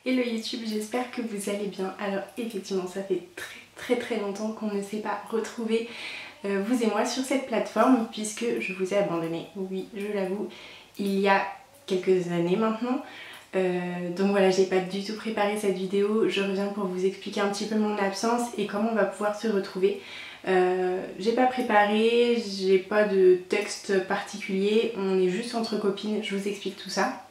Hello YouTube, j'espère que vous allez bien. Alors effectivement, ça fait très longtemps qu'on ne s'est pas retrouvés, vous et moi, sur cette plateforme, puisque je vous ai abandonné, oui, je l'avoue, il y a quelques années maintenant. Donc voilà, j'ai pas du tout préparé cette vidéo, je reviens pour vous expliquer un petit peu mon absence et comment on va pouvoir se retrouver. J'ai pas préparé, j'ai pas de texte particulier, on est juste entre copines, je vous explique tout ça.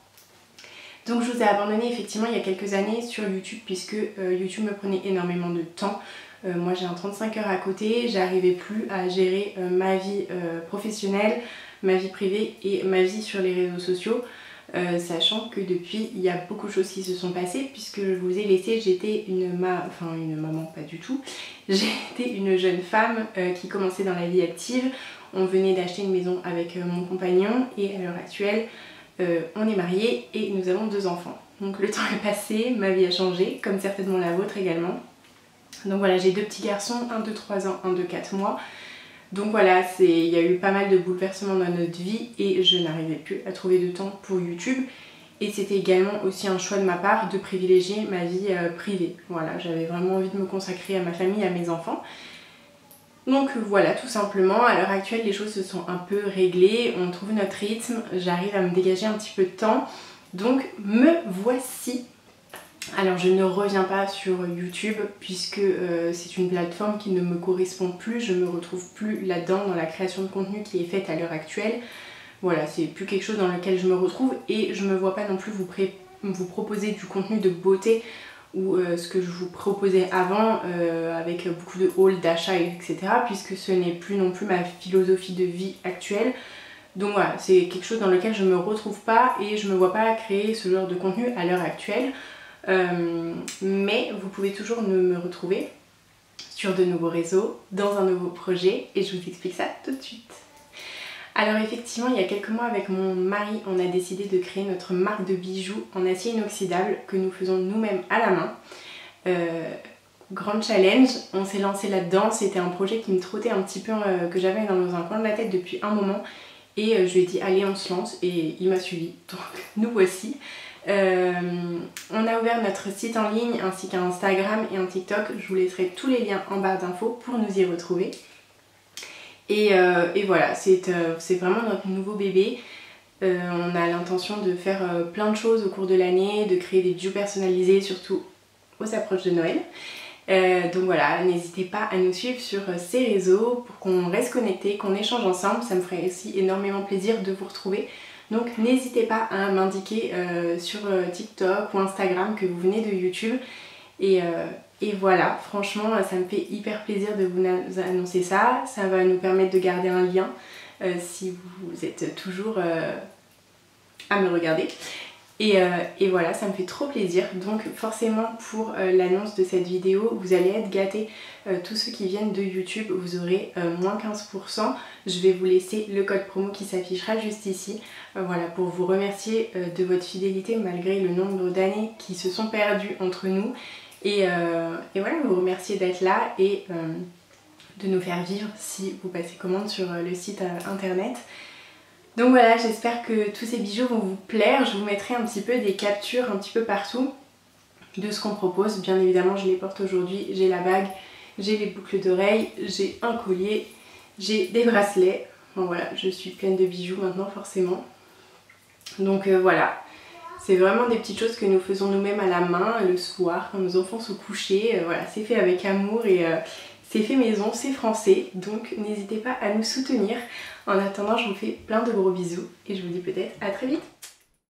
Donc je vous ai abandonné effectivement il y a quelques années sur YouTube puisque YouTube me prenait énormément de temps. Moi j'ai un 35 heures à côté, j'arrivais plus à gérer ma vie professionnelle, ma vie privée et ma vie sur les réseaux sociaux. Sachant que depuis il y a beaucoup de choses qui se sont passées puisque je vous ai laissé, j'étais une maman, pas du tout, j'étais une jeune femme qui commençait dans la vie active. On venait d'acheter une maison avec mon compagnon et à l'heure actuelle on est mariés et nous avons 2 enfants. Donc le temps est passé, ma vie a changé, comme certainement la vôtre également. Donc voilà, j'ai 2 petits garçons, un de 3 ans, un de 4 mois. Donc voilà, il y a eu pas mal de bouleversements dans notre vie et je n'arrivais plus à trouver de temps pour YouTube. Et c'était également aussi un choix de ma part de privilégier ma vie privée. Voilà, j'avais vraiment envie de me consacrer à ma famille, à mes enfants. Donc voilà, tout simplement, à l'heure actuelle les choses se sont un peu réglées, on trouve notre rythme, j'arrive à me dégager un petit peu de temps, donc me voici. Alors je ne reviens pas sur YouTube puisque c'est une plateforme qui ne me correspond plus, je me retrouve plus là-dedans dans la création de contenu qui est faite à l'heure actuelle. Voilà, c'est plus quelque chose dans lequel je me retrouve et je me vois pas non plus vous proposer du contenu de beauté ou ce que je vous proposais avant avec beaucoup de hauls, d'achats, etc. puisque ce n'est plus non plus ma philosophie de vie actuelle. Donc voilà, c'est quelque chose dans lequel je me retrouve pas et je me vois pas créer ce genre de contenu à l'heure actuelle. Mais vous pouvez toujours me retrouver sur de nouveaux réseaux, dans un nouveau projet et je vous explique ça tout de suite. Alors effectivement, il y a quelques mois avec mon mari, on a décidé de créer notre marque de bijoux en acier inoxydable que nous faisons nous-mêmes à la main. Grand challenge, on s'est lancé là-dedans, c'était un projet qui me trottait un petit peu, que j'avais dans un coin de la tête depuis un moment. Et je lui ai dit allez on se lance et il m'a suivi, donc nous voici. On a ouvert notre site en ligne ainsi qu'un Instagram et un TikTok, je vous laisserai tous les liens en barre d'infos pour nous y retrouver. Et voilà, c'est vraiment notre nouveau bébé. On a l'intention de faire plein de choses au cours de l'année, de créer des bijoux personnalisés, surtout aux approches de Noël. Donc voilà, n'hésitez pas à nous suivre sur ces réseaux pour qu'on reste connectés, qu'on échange ensemble, ça me ferait aussi énormément plaisir de vous retrouver. Donc n'hésitez pas à m'indiquer sur TikTok ou Instagram que vous venez de YouTube. Et voilà, franchement ça me fait hyper plaisir de vous annoncer ça, ça va nous permettre de garder un lien si vous êtes toujours à me regarder. Et voilà, ça me fait trop plaisir. Donc forcément pour l'annonce de cette vidéo, vous allez être gâtés. Tous ceux qui viennent de YouTube, vous aurez moins 15%. Je vais vous laisser le code promo qui s'affichera juste ici. Voilà, pour vous remercier de votre fidélité malgré le nombre d'années qui se sont perdues entre nous. Et voilà, vous remercier d'être là et de nous faire vivre si vous passez commande sur le site internet. Donc voilà, j'espère que tous ces bijoux vont vous plaire. Je vous mettrai un petit peu des captures un petit peu partout de ce qu'on propose. Bien évidemment, je les porte aujourd'hui. J'ai la bague, j'ai les boucles d'oreilles, j'ai un collier, j'ai des bracelets. Bon voilà, je suis pleine de bijoux maintenant forcément. Donc voilà, c'est vraiment des petites choses que nous faisons nous-mêmes à la main le soir quand nos enfants sont couchés. Voilà, c'est fait avec amour et c'est fait maison, c'est français, donc n'hésitez pas à nous soutenir. En attendant, je vous fais plein de gros bisous et je vous dis peut-être à très vite.